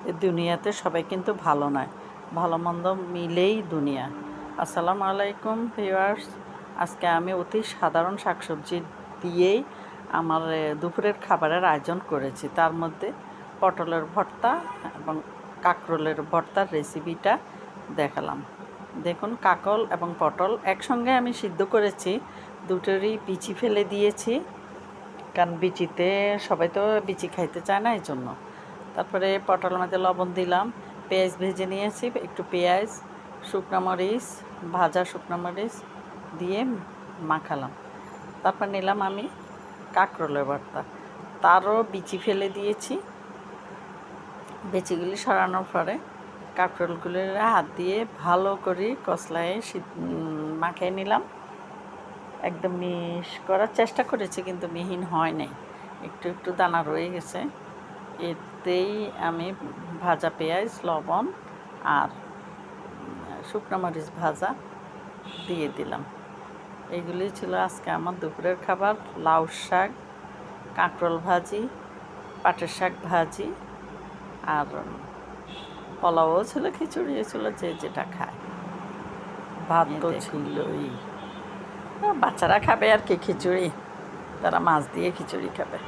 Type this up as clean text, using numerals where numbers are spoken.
এই দুনিয়াতে সবাই কিন্তু ভালো নয়, ভালো মন্দ মিলেই দুনিয়া। আসসালামু আলাইকুম ভিউয়ার্স। আজকে আমি অতি সাধারণ শাকসবজি দিয়েই আমার দুপুরের খাবারের আয়োজন করেছি। তার মধ্যে পটলের ভর্তা এবং কাঁকরোলের ভর্তার রেসিপিটা দেখালাম। দেখুন, কাঁকরোল এবং পটল একসঙ্গে আমি সিদ্ধ করেছি, দুটোরই বিচি ফেলে দিয়েছি, কারণ বিচিতে সবাই তো বিচি খাইতে চায় না, এই জন্য। তারপরে পটলের মধ্যে লবণ দিলাম, পেঁয়াজ ভেজে নিয়েছি, একটু পেঁয়াজ, শুকনো মরিচ, ভাজা শুকনো মরিচ দিয়ে মাখালাম। তারপর নিলাম আমি কাঁকরোলের ভর্তা, তারও বিচি ফেলে দিয়েছি। বিচিগুলি সরানোর পরে কাঁকরোলগুলো হাত দিয়ে ভালো করে কষলায় মাখিয়ে নিলাম। একদম মিশ করার চেষ্টা করেছি, কিন্তু মিহিন হয় নাই, একটু একটু দানা রয়ে গেছে। এতেই আমি ভাজা পেঁয়াজ, লবণ আর শুকনো মরিচ ভাজা দিয়ে দিলাম। এগুলি ছিল আজকে আমার দুপুরের খাবার। লাউ শাক, কাঁকরোল ভাজি, পাটের শাক ভাজি, আর পোলাও ছিল, খিচুড়িও ছিল, যে যেটা খায়। ভাত তো ছিলই, বাচ্চারা খাবে আর কি খিচুড়ি, তারা মাছ দিয়ে খিচুড়ি খাবে।